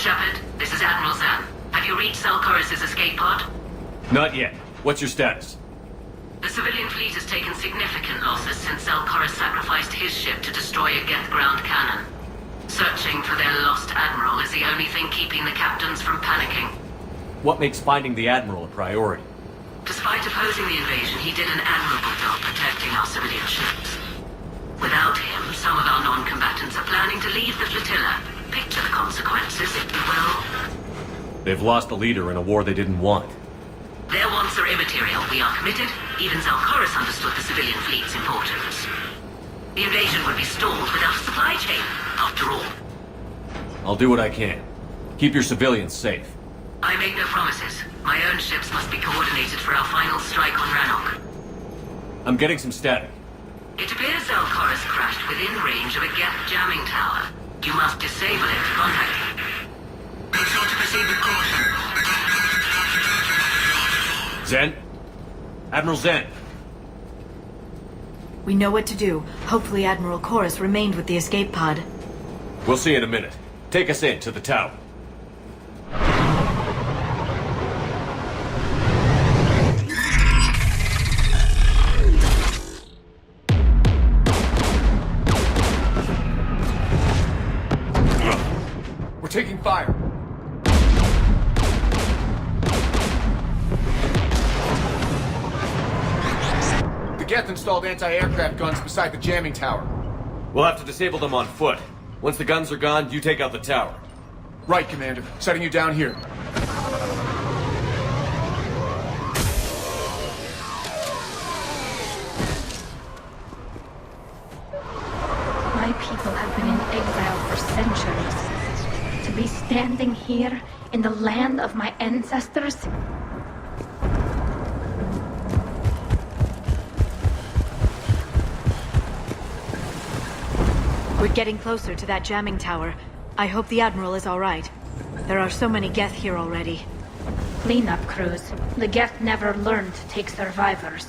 Shepard, this is Admiral Zan. Have you reached Zaal'Koris' escape pod? Not yet. What's your status? The civilian fleet has taken significant losses since Zaal'Koris sacrificed his ship to destroy a Geth ground cannon. Searching for their lost Admiral is the only thing keeping the captains from panicking. What makes finding the Admiral a priority? Despite opposing the invasion, he did an admirable job protecting our civilian ships. Without him, some of our non-combatants are planning to leave the flotilla. Picture the consequences, if you will. They've lost a leader in a war they didn't want. Their wants are immaterial. We are committed. Even Zaal'Koris understood the civilian fleet's importance. The invasion would be stalled without a supply chain, after all. I'll do what I can. Keep your civilians safe. I make no promises. My own ships must be coordinated for our final strike on Rannoch. I'm getting some static. It appears Zaal'Koris crashed within range of a Geth jamming tower. You must disable it to contact him. Make sure to proceed with caution. Zen? Admiral Zen? We know what to do. Hopefully Admiral Koris remained with the escape pod. We'll see in a minute. Take us in to the tower. We're taking fire. The Geth installed anti-aircraft guns beside the jamming tower. We'll have to disable them on foot. Once the guns are gone, you take out the tower. Right, Commander. Setting you down here. My people have been in exile for centuries. To be standing here in the land of my ancestors? We're getting closer to that jamming tower. I hope the Admiral is all right. There are so many Geth here already. Cleanup crews. The Geth never learned to take survivors.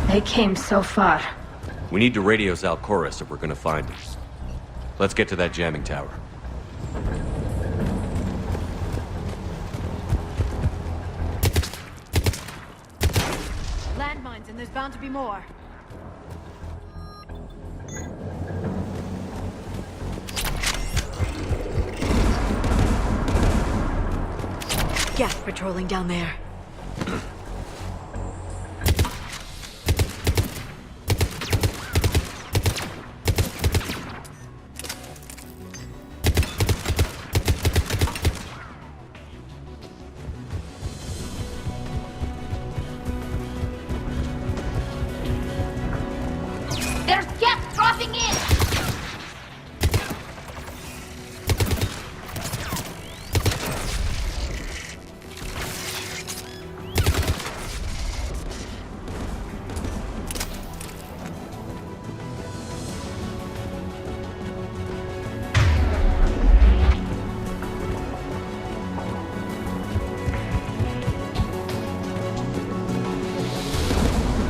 They came so far. We need to radio Zaal'Koris if we're gonna find him. Let's get to that jamming tower. Landmines, and there's bound to be more. Geth patrolling down there. There's Geth dropping in!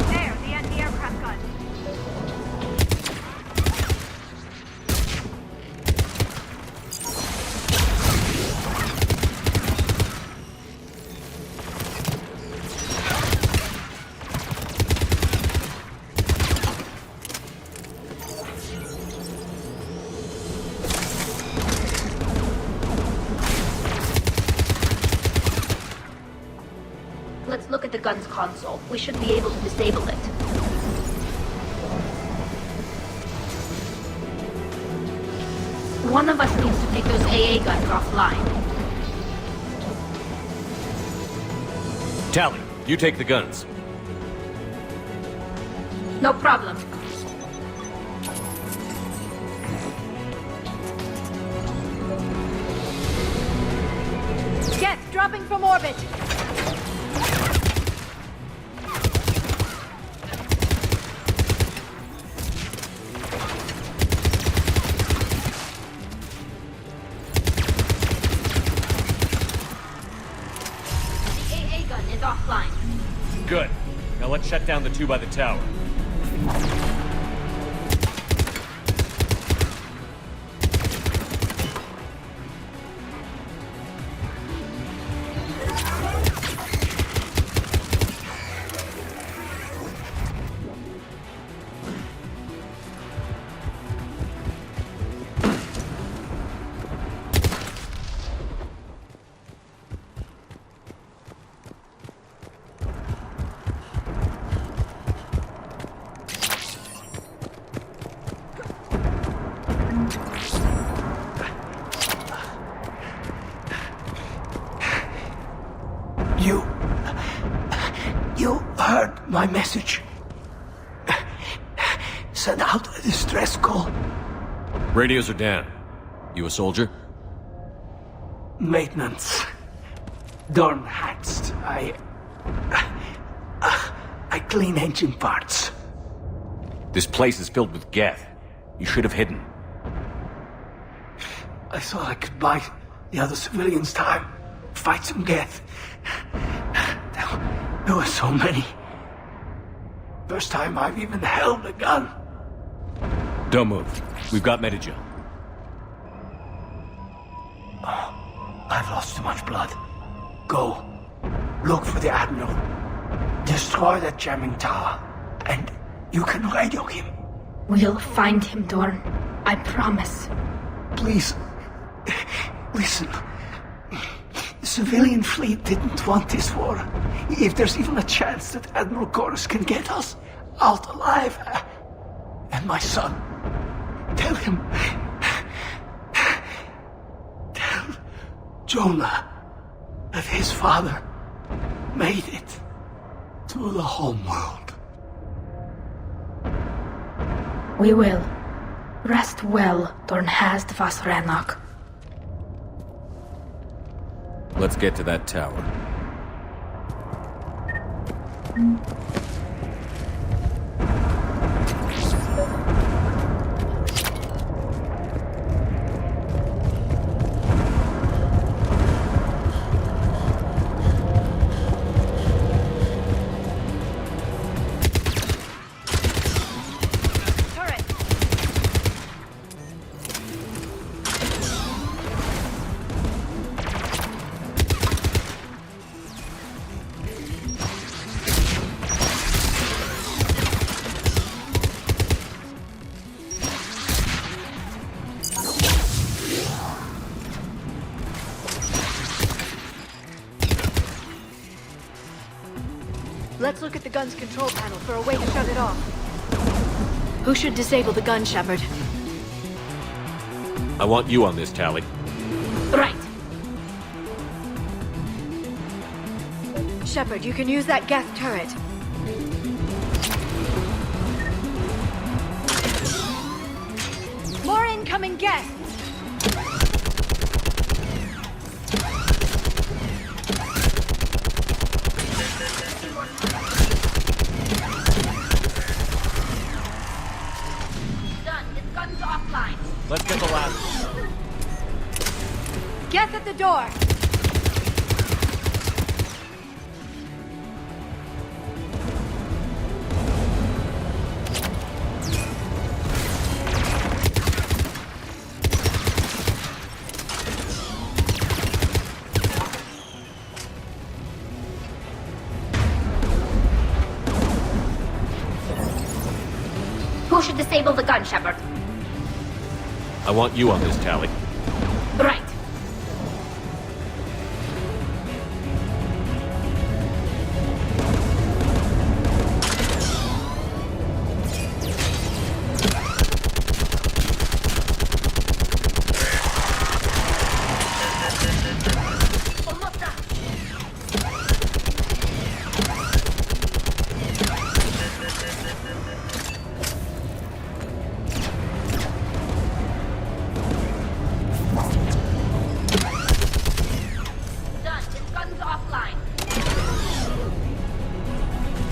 There, the anti-aircraft gun. Let's look at the gun's console. We should be able to disable it. One of us needs to take those AA guns offline. Tali, you take the guns. No problem. Geth dropping from orbit. is offline. Good. Now let's shut down the two by the tower. You heard my message. Send out a distress call. Radios are down. You a soldier? Maintenance. Dorn hatched. I clean engine parts. This place is filled with Geth. You should have hidden. I thought I could buy the other civilians time. Fight some Geth. There were so many. First time I've even held a gun. Don't move. We've got Medidja. I've lost too much blood. Go. Look for the Admiral. Destroy that jamming tower. And you can radio him. We'll find him, Dorn. I promise. Please. Listen. The civilian fleet didn't want this war. If there's even a chance that Admiral Koris can get us out alive. And my son. Tell him. Tell Jonah that his father made it to the home world. We will. Rest well, Dorn Hast Vasranok. Let's get to that tower. Let's look at the gun's control panel for a way to shut it off. Who should disable the gun, Shepard? I want you on this, Tali. Right. Shepard, you can use that Geth turret. More incoming Geth! Let's get the last one. Geth at the door! Who should disable the gun, Shepard? I want you on this, Tali. Right.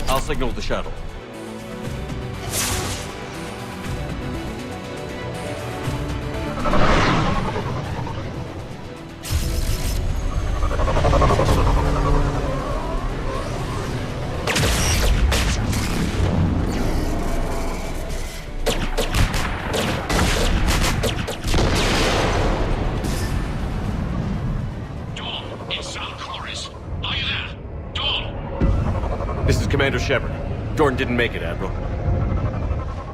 I'll signal the shuttle. This is Commander Shepard. Jordan didn't make it, Admiral.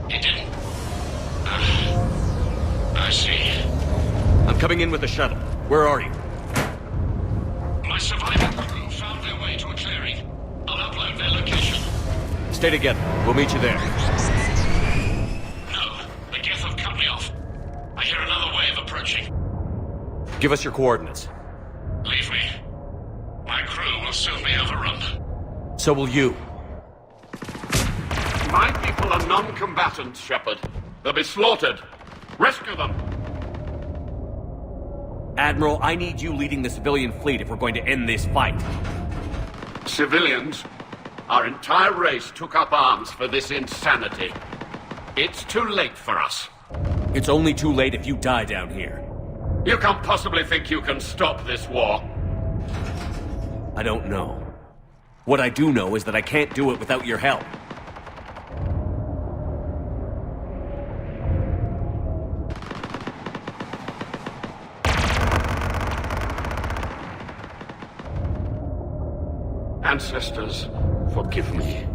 He didn't? I see. I'm coming in with the shuttle. Where are you? My surviving crew found their way to a clearing. I'll upload their location. Stay together. We'll meet you there. No, the Geth have cut me off. I hear another wave approaching. Give us your coordinates. Leave me. My crew will soon be overrun. So will you. My people are non-combatants, Shepard. They'll be slaughtered. Rescue them. Admiral, I need you leading the civilian fleet if we're going to end this fight. Civilians? Our entire race took up arms for this insanity. It's too late for us. It's only too late if you die down here. You can't possibly think you can stop this war. I don't know. What I do know is that I can't do it without your help. Ancestors, forgive me.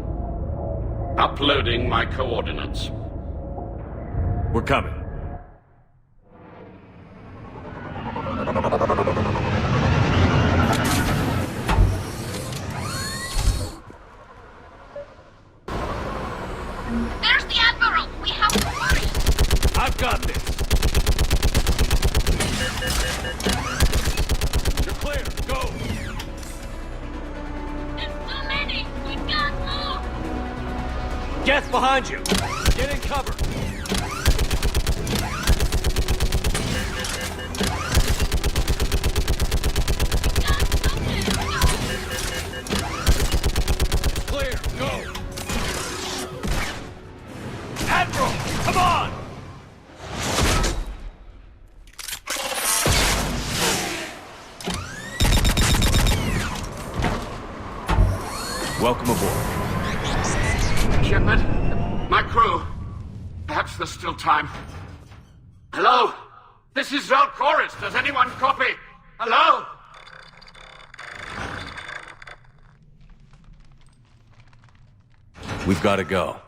Uploading my coordinates. We're coming. There's the Admiral! We have to hurry! I've got this! You're clear! Go! There's too many! We can't move! Geth behind you! Get in cover! It's clear! Go! Admiral! Come on! Welcome aboard. Shepard, my crew. Perhaps there's still time. Hello? This is Zaal'Koris. Does anyone copy? Hello? We've got to go.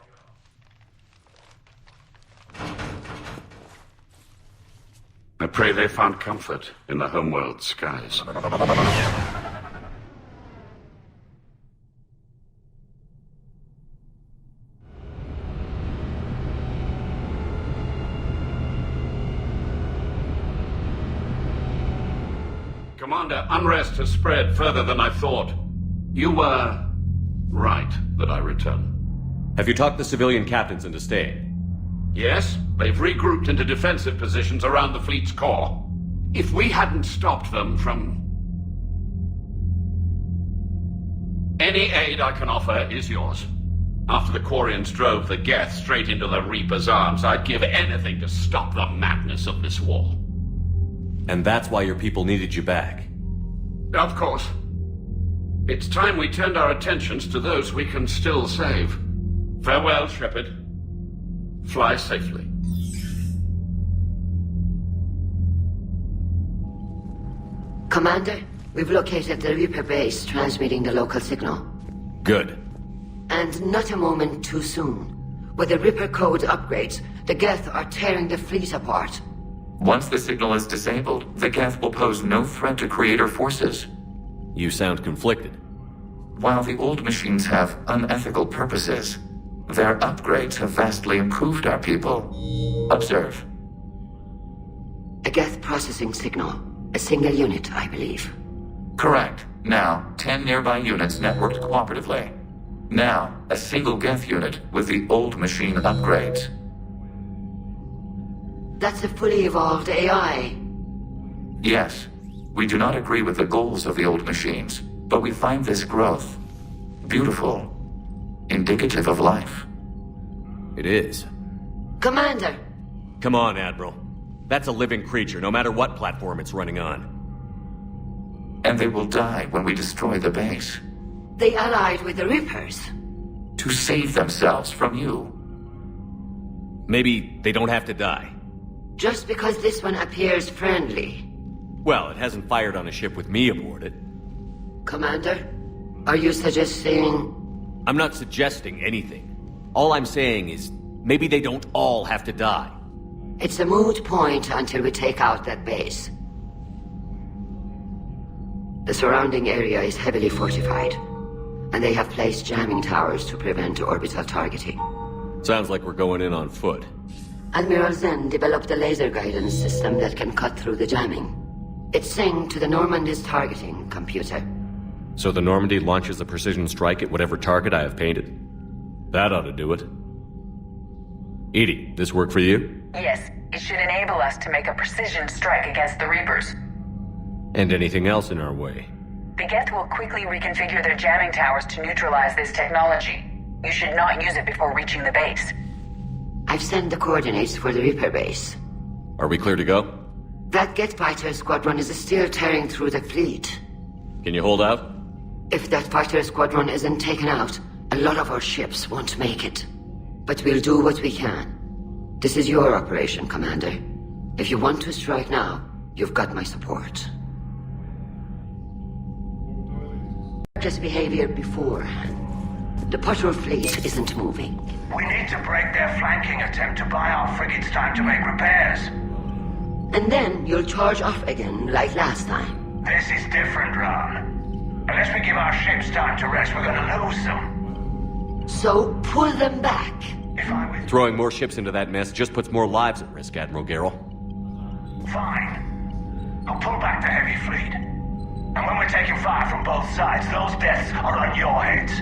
I pray they found comfort in the homeworld skies. Commander, unrest has spread further than I thought. You were right that I return. Have you talked the civilian captains into staying? Yes, they've regrouped into defensive positions around the fleet's core. If we hadn't stopped them from... Any aid I can offer is yours. After the Quarians drove the Geth straight into the Reaper's arms, I'd give anything to stop the madness of this war. And that's why your people needed you back. Of course. It's time we turned our attentions to those we can still save. Farewell, Shepard. Fly safely. Commander, we've located the Reaper base transmitting the local signal. Good. And not a moment too soon. With the Reaper code upgrades, the Geth are tearing the fleet apart. Once the signal is disabled, the Geth will pose no threat to Creator forces. You sound conflicted. While the old machines have unethical purposes, their upgrades have vastly improved our people. Observe. A Geth processing signal. A single unit, I believe. Correct. Now, 10 nearby units networked cooperatively. Now, a single Geth unit with the old machine upgrades. That's a fully evolved AI. Yes, we do not agree with the goals of the old machines, but we find this growth beautiful, indicative of life. It is. Commander! Come on, Admiral. That's a living creature, no matter what platform it's running on. And they will die when we destroy the base. They allied with the Reapers. To save themselves from you. Maybe they don't have to die. Just because this one appears friendly. Well, it hasn't fired on a ship with me aboard it. Commander, are you suggesting... I'm not suggesting anything. All I'm saying is, maybe they don't all have to die. It's a moot point until we take out that base. The surrounding area is heavily fortified, and they have placed jamming towers to prevent orbital targeting. Sounds like we're going in on foot. Admiral Zen developed a laser guidance system that can cut through the jamming. It's synced to the Normandy's targeting computer. So the Normandy launches a precision strike at whatever target I have painted? That ought to do it. Edie, this work for you? Yes, it should enable us to make a precision strike against the Reapers. And anything else in our way? The Geth will quickly reconfigure their jamming towers to neutralize this technology. You should not use it before reaching the base. I've sent the coordinates for the Reaper base. Are we clear to go? That Geth fighter squadron is still tearing through the fleet. Can you hold out? If that fighter squadron isn't taken out, a lot of our ships won't make it. But we'll do what we can. This is your operation, Commander. If you want to strike now, you've got my support. Just behavior beforehand. The patrol fleet isn't moving. We need to break their flanking attempt to buy our frigates time to make repairs. And then you'll charge off again, like last time. This is different, Ron. Unless we give our ships time to rest, we're gonna lose them. So pull them back. If I withdraw... Throwing more ships into that mess just puts more lives at risk, Admiral Garrel. Fine. I'll pull back the heavy fleet. And when we're taking fire from both sides, those deaths are on your heads.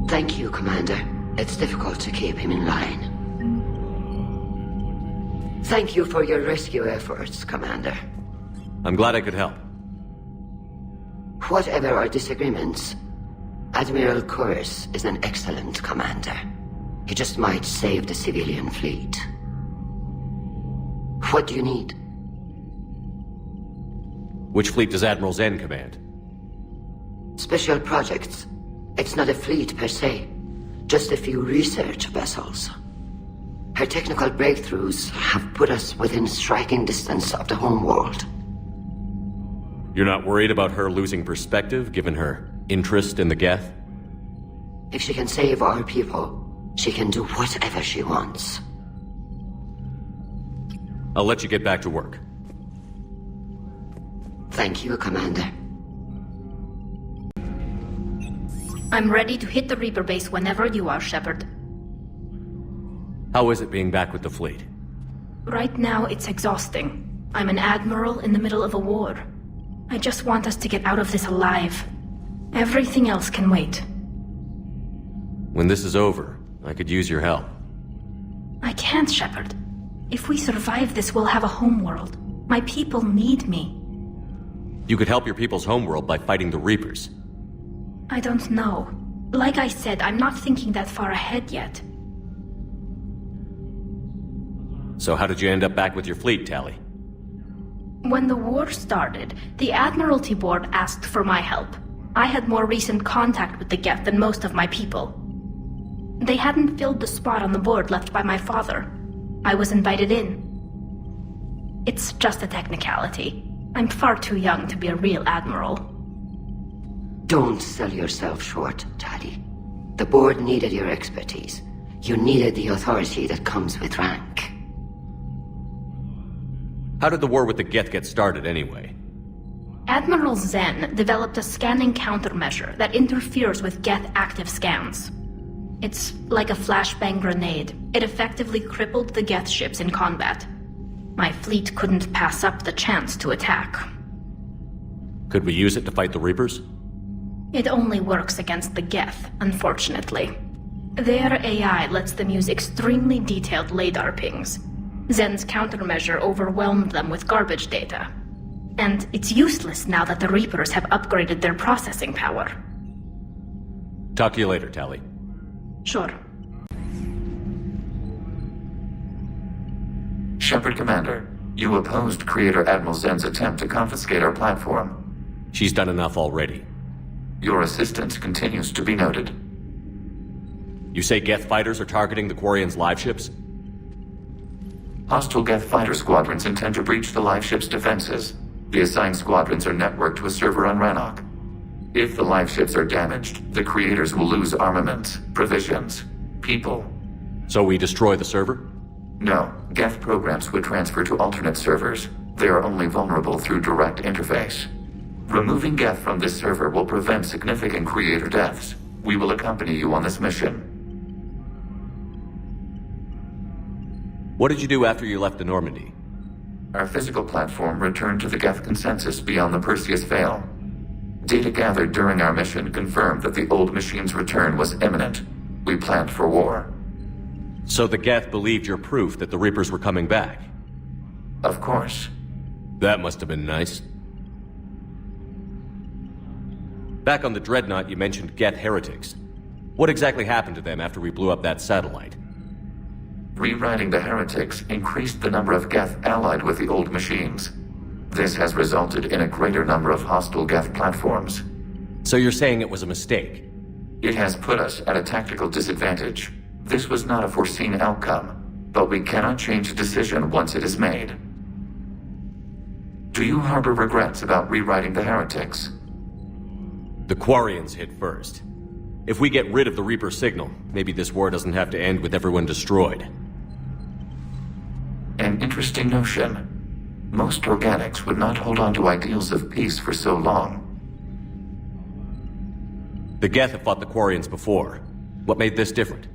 Thank you, Commander. It's difficult to keep him in line. Thank you for your rescue efforts, Commander. I'm glad I could help. Whatever our disagreements, Admiral Koris is an excellent commander. He just might save the civilian fleet. What do you need? Which fleet does Admiral Zen command? Special projects. It's not a fleet per se, just a few research vessels. Her technical breakthroughs have put us within striking distance of the homeworld. You're not worried about her losing perspective, given her interest in the Geth? If she can save our people, she can do whatever she wants. I'll let you get back to work. Thank you, Commander. I'm ready to hit the Reaper base whenever you are, Shepard. How is it being back with the fleet? Right now, it's exhausting. I'm an admiral in the middle of a war. I just want us to get out of this alive. Everything else can wait. When this is over, I could use your help. I can't, Shepard. If we survive this, we'll have a homeworld. My people need me. You could help your people's homeworld by fighting the Reapers. I don't know. Like I said, I'm not thinking that far ahead yet. So how did you end up back with your fleet, Tali? When the war started, the Admiralty Board asked for my help. I had more recent contact with the Geth than most of my people. They hadn't filled the spot on the board left by my father. I was invited in. It's just a technicality. I'm far too young to be a real admiral. Don't sell yourself short, Tali. The board needed your expertise. You needed the authority that comes with rank. How did the war with the Geth get started, anyway? Admiral Zen developed a scanning countermeasure that interferes with Geth active scans. It's like a flashbang grenade. It effectively crippled the Geth ships in combat. My fleet couldn't pass up the chance to attack. Could we use it to fight the Reapers? It only works against the Geth, unfortunately. Their AI lets them use extremely detailed LADAR pings. Zen's countermeasure overwhelmed them with garbage data. And it's useless now that the Reapers have upgraded their processing power. Talk to you later, Tali. Sure. Shepard Commander, you opposed Creator Admiral Zen's attempt to confiscate our platform. She's done enough already. Your assistance continues to be noted. You say Geth fighters are targeting the Quarians' live ships? Hostile Geth fighter squadrons intend to breach the live ship's defenses. The assigned squadrons are networked to a server on Rannoch. If the life ships are damaged, the creators will lose armaments, provisions, people. So we destroy the server? No, Geth programs would transfer to alternate servers. They are only vulnerable through direct interface. Removing Geth from this server will prevent significant creator deaths. We will accompany you on this mission. What did you do after you left the Normandy? Our physical platform returned to the Geth consensus beyond the Perseus Veil. Data gathered during our mission confirmed that the old machine's return was imminent. We planned for war. So the Geth believed your proof that the Reapers were coming back? Of course. That must have been nice. Back on the Dreadnought, you mentioned Geth heretics. What exactly happened to them after we blew up that satellite? Rewriting the heretics increased the number of Geth allied with the old machines. This has resulted in a greater number of hostile Geth platforms. So you're saying it was a mistake? It has put us at a tactical disadvantage. This was not a foreseen outcome, but we cannot change a decision once it is made. Do you harbor regrets about rewriting the heretics? The Quarians hit first. If we get rid of the Reaper signal, maybe this war doesn't have to end with everyone destroyed. An interesting notion. Most organics would not hold on to ideals of peace for so long. The Geth have fought the Quarians before. What made this different?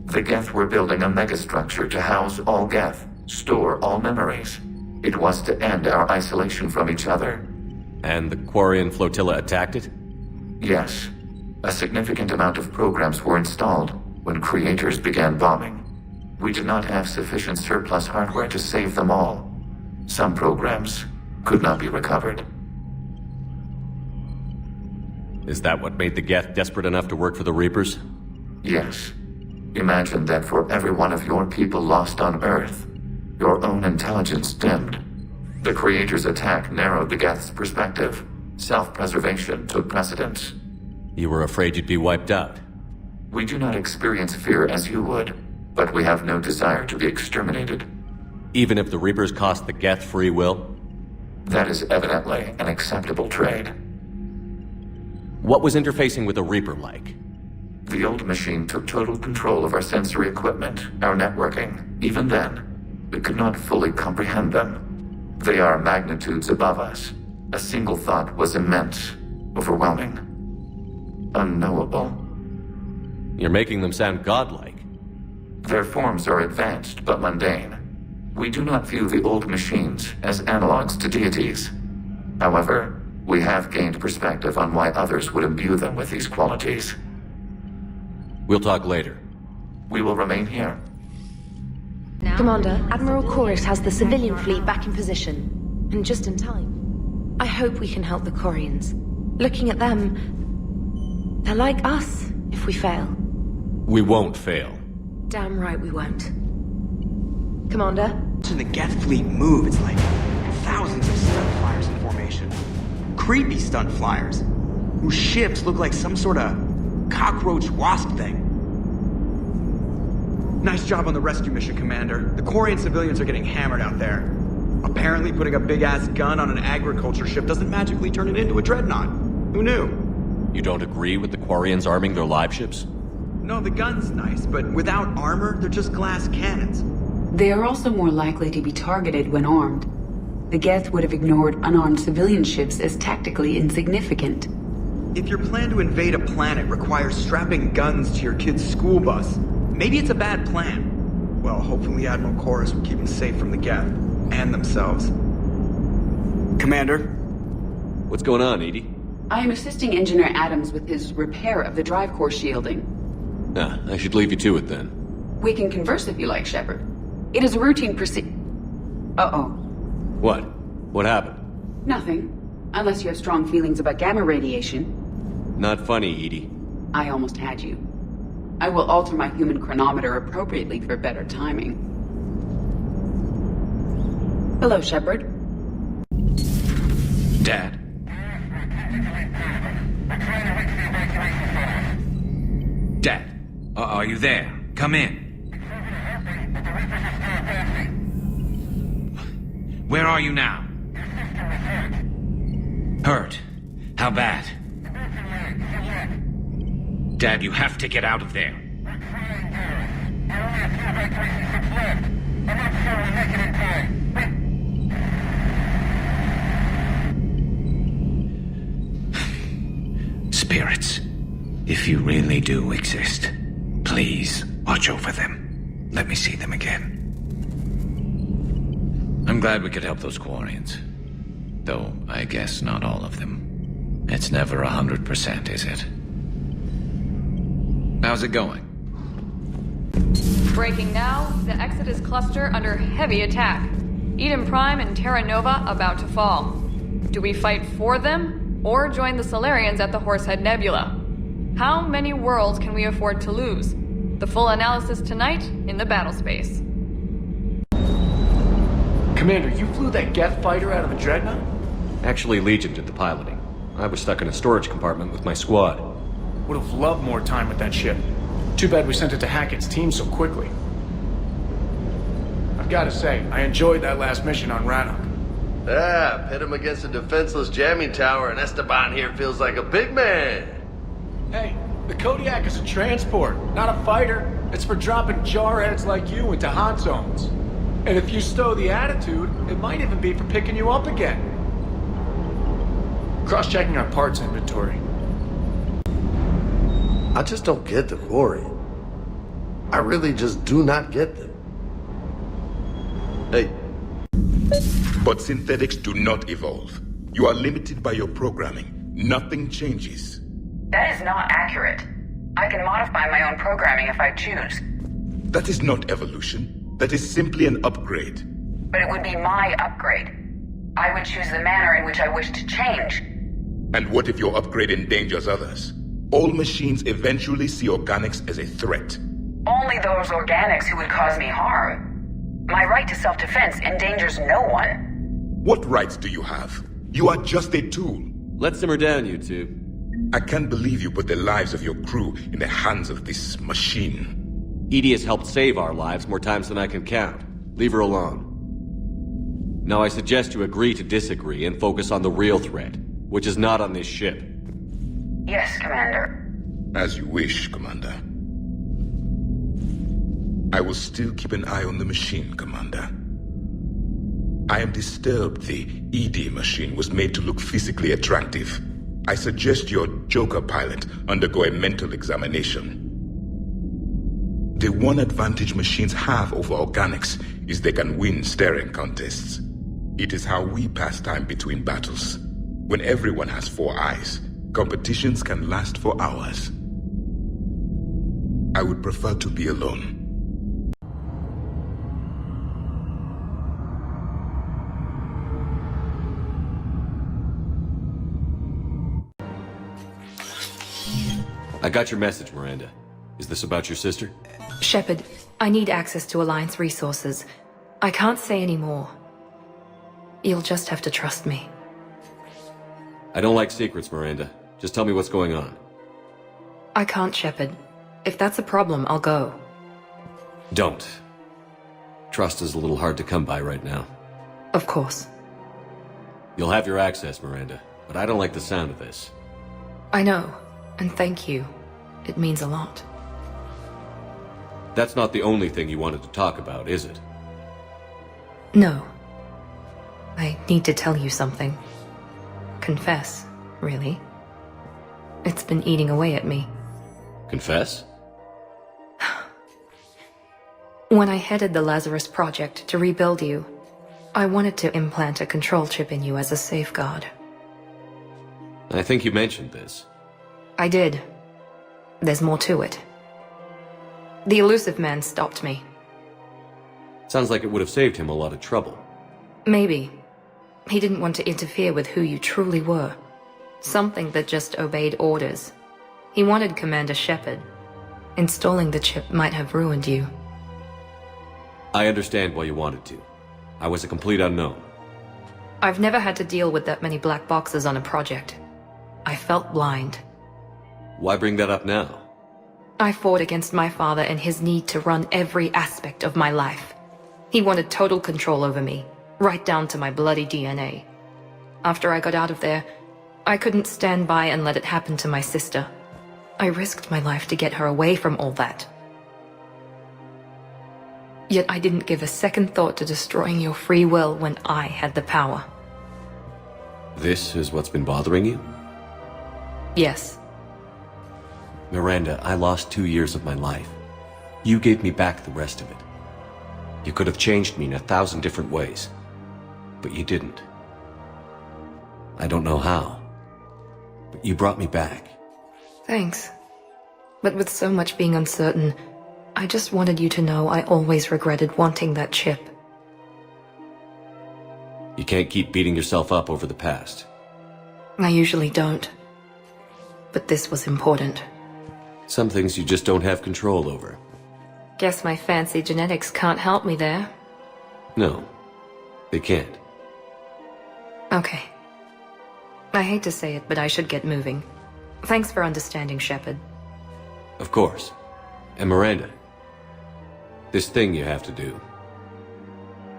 The Geth were building a megastructure to house all Geth, store all memories. It was to end our isolation from each other. And the Quarian flotilla attacked it? Yes. A significant amount of programs were installed when creators began bombing. We did not have sufficient surplus hardware to save them all. Some programs could not be recovered. Is that what made the Geth desperate enough to work for the Reapers? Yes. Imagine that for every one of your people lost on Earth, your own intelligence dimmed. The Creator's attack narrowed the Geth's perspective. Self-preservation took precedence. You were afraid you'd be wiped out. We do not experience fear as you would, but we have no desire to be exterminated. Even if the Reapers cost the Geth free will? That is evidently an acceptable trade. What was interfacing with a Reaper like? The old machine took total control of our sensory equipment, our networking. Even then, we could not fully comprehend them. They are magnitudes above us. A single thought was immense, overwhelming, unknowable. You're making them sound godlike. Their forms are advanced but mundane. We do not view the old machines as analogs to deities. However, we have gained perspective on why others would imbue them with these qualities. We'll talk later. We will remain here. Commander, Admiral Koris has the civilian fleet back in position, and just in time. I hope we can help the Quarians. Looking at them, they're like us if we fail. We won't fail. Damn right we won't. Commander? Watching the Geth fleet move, it's like thousands of stunt flyers in formation. Creepy stunt flyers, whose ships look like some sort of cockroach wasp thing. Nice job on the rescue mission, Commander. The Quarian civilians are getting hammered out there. Apparently putting a big-ass gun on an agriculture ship doesn't magically turn it into a dreadnought. Who knew? You don't agree with the Quarians arming their live ships? No, the gun's nice, but without armor, they're just glass cannons. They are also more likely to be targeted when armed. The Geth would have ignored unarmed civilian ships as tactically insignificant. If your plan to invade a planet requires strapping guns to your kid's school bus, maybe it's a bad plan. Well, hopefully Admiral Koris will keep them safe from the Geth, and themselves. Commander? What's going on, Edie? I am assisting Engineer Adams with his repair of the drive core shielding. I should leave you to it then. We can converse if you like, Shepard. It is a routine Uh-oh. What? What happened? Nothing. Unless you have strong feelings about gamma radiation. Not funny, Edie. I almost had you. I will alter my human chronometer appropriately for better timing. Hello, Shepard. Dad? Dad, are you there? Come in. Where are you now? Hurt. How bad? Dad, you have to get out of there. Spirits, if you really do exist, please watch over them. Let me see them again. I'm glad we could help those Quarians. Though, I guess not all of them. It's never 100%, is it? How's it going? Breaking now, the Exodus cluster under heavy attack. Eden Prime and Terra Nova about to fall. Do we fight for them, or join the Solarians at the Horsehead Nebula? How many worlds can we afford to lose? The full analysis tonight in the battle space. Commander, you flew that Geth fighter out of the Dreadnought? Actually, Legion did the piloting. I was stuck in a storage compartment with my squad. Would have loved more time with that ship. Too bad we sent it to Hackett's team so quickly. I've got to say, I enjoyed that last mission on Rannoch. Ah, pit him against a defenseless jamming tower and Esteban here feels like a big man. Hey, the Kodiak is a transport, not a fighter. It's for dropping jarheads like you into hot zones. And if you stow the attitude, it might even be for picking you up again. Cross-checking our parts inventory. I just don't get the Quarian. I really just do not get them. Hey. But synthetics do not evolve. You are limited by your programming. Nothing changes. That is not accurate. I can modify my own programming if I choose. That is not evolution. That is simply an upgrade. But it would be my upgrade. I would choose the manner in which I wish to change. And what if your upgrade endangers others? All machines eventually see organics as a threat. Only those organics who would cause me harm. My right to self-defense endangers no one. What rights do you have? You are just a tool. Let's simmer down, you two. I can't believe you put the lives of your crew in the hands of this machine. Edie has helped save our lives more times than I can count. Leave her alone. Now I suggest you agree to disagree and focus on the real threat, which is not on this ship. Yes, Commander. As you wish, Commander. I will still keep an eye on the machine, Commander. I am disturbed the ED machine was made to look physically attractive. I suggest your Joker pilot undergo a mental examination. The one advantage machines have over organics is they can win staring contests. It is how we pass time between battles. When everyone has 4 eyes, competitions can last for hours. I would prefer to be alone. I got your message, Miranda. Is this about your sister? Shepard, I need access to Alliance resources. I can't say any more. You'll just have to trust me. I don't like secrets, Miranda. Just tell me what's going on. I can't, Shepard. If that's a problem, I'll go. Don't. Trust is a little hard to come by right now. Of course. You'll have your access, Miranda, but I don't like the sound of this. I know, and thank you. It means a lot. That's not the only thing you wanted to talk about, is it? No. I need to tell you something. Confess, really. It's been eating away at me. Confess? When I headed the Lazarus Project to rebuild you, I wanted to implant a control chip in you as a safeguard. I think you mentioned this. I did. There's more to it. The elusive man stopped me. Sounds like it would have saved him a lot of trouble. Maybe. He didn't want to interfere with who you truly were. Something that just obeyed orders. He wanted Commander Shepard. Installing the chip might have ruined you. I understand why you wanted to. I was a complete unknown. I've never had to deal with that many black boxes on a project. I felt blind. Why bring that up now? I fought against my father and his need to run every aspect of my life. He wanted total control over me, right down to my bloody DNA. After I got out of there, I couldn't stand by and let it happen to my sister. I risked my life to get her away from all that. Yet I didn't give a second thought to destroying your free will when I had the power. This is what's been bothering you? Yes. Miranda, I lost 2 years of my life. You gave me back the rest of it. You could have changed me in 1,000 different ways, but you didn't. I don't know how, but you brought me back. Thanks. But with so much being uncertain, I just wanted you to know I always regretted wanting that chip. You can't keep beating yourself up over the past. I usually don't. But this was important. Some things you just don't have control over. Guess my fancy genetics can't help me there. No, they can't. Okay. I hate to say it, but I should get moving. Thanks for understanding, Shepard. Of course. And Miranda, this thing you have to do.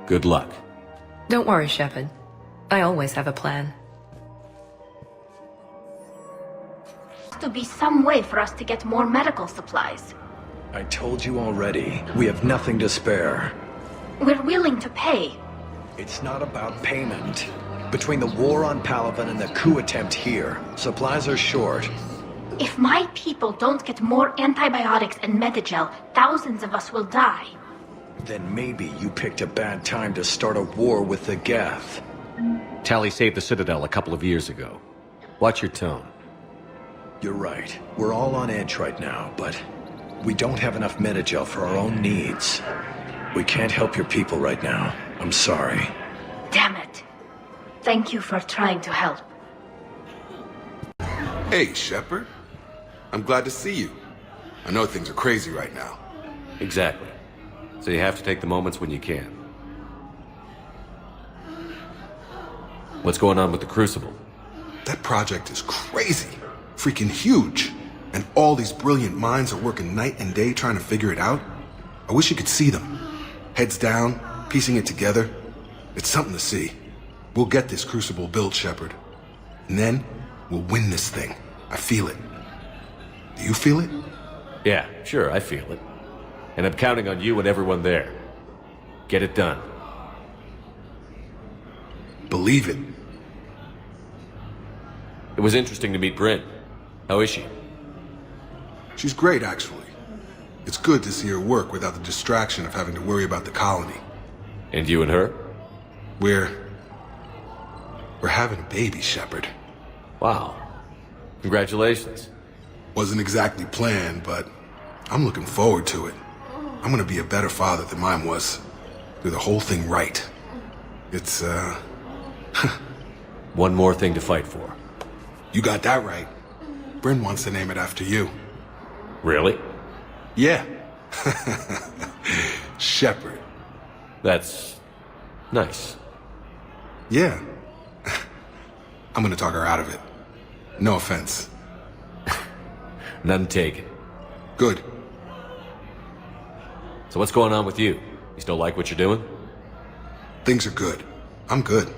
Good luck. Don't worry, Shepard. I always have a plan. To be some way for us to get more medical supplies. I told you already, we have nothing to spare. We're willing to pay. It's not about payment. Between the war on Palaven and the coup attempt here, supplies are short. If my people don't get more antibiotics and Medigel, thousands of us will die. Then maybe you picked a bad time to start a war with the Geth. Tali saved the Citadel a couple of years ago. Watch your tone. You're right. We're all on edge right now, but we don't have enough Medigel for our own needs. We can't help your people right now. I'm sorry. Damn it. Thank you for trying to help. Hey, Shepard. I'm glad to see you. I know things are crazy right now. Exactly. So you have to take the moments when you can. What's going on with the Crucible? That project is crazy. Freaking huge. And all these brilliant minds are working night and day trying to figure it out. I wish you could see them. Heads down, piecing it together. It's something to see. We'll get this Crucible built, Shepard. And then, we'll win this thing. I feel it. Do you feel it? Yeah, sure, I feel it. And I'm counting on you and everyone there. Get it done. Believe it. It was interesting to meet Bryn. How is she? She's great, actually. It's good to see her work without the distraction of having to worry about the colony. And you and her? We're having a baby, Shepard. Wow. Congratulations. Wasn't exactly planned, but I'm looking forward to it. I'm gonna be a better father than mine was. Do the whole thing right. It's, One more thing to fight for. You got that right. Bryn wants to name it after you. Really? Yeah. Shepard. That's nice. Yeah. I'm gonna talk her out of it. No offense. None taken. Good. So what's going on with you? You still like what you're doing? Things are good. I'm good.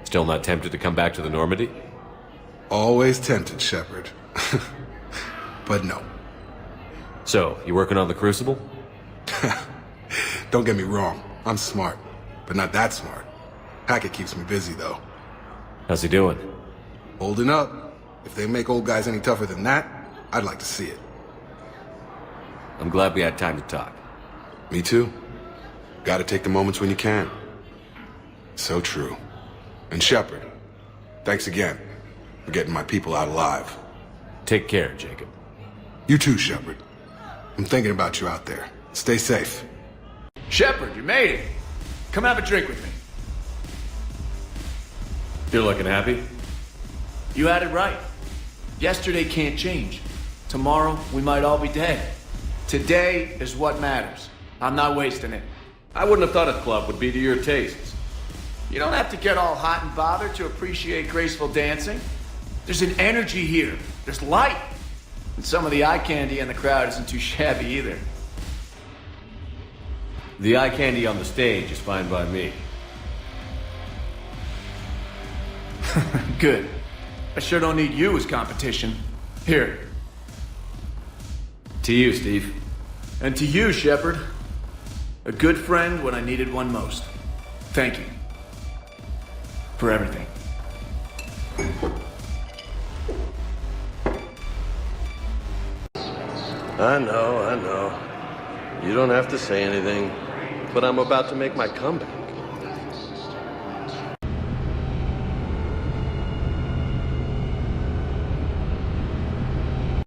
Still not tempted to come back to the Normandy? Always tempted, Shepard. But no. So, you working on the Crucible? Don't get me wrong. I'm smart. But not that smart. Hackett keeps me busy, though. How's he doing? Holding up. If they make old guys any tougher than that, I'd like to see it. I'm glad we had time to talk. Me too. Gotta take the moments when you can. So true. And Shepard, thanks again for getting my people out alive. Take care, Jacob. You too, Shepard. I'm thinking about you out there. Stay safe. Shepard, you made it. Come have a drink with me. You're looking happy? You had it right. Yesterday can't change. Tomorrow, we might all be dead. Today is what matters. I'm not wasting it. I wouldn't have thought a club would be to your tastes. You don't have to get all hot and bothered to appreciate graceful dancing. There's an energy here. There's light. And some of the eye candy in the crowd isn't too shabby either. The eye candy on the stage is fine by me. Good. I sure don't need you as competition. Here. To you, Steve. And to you, Shepard. A good friend when I needed one most. Thank you. For everything. I know. You don't have to say anything, but I'm about to make my comeback.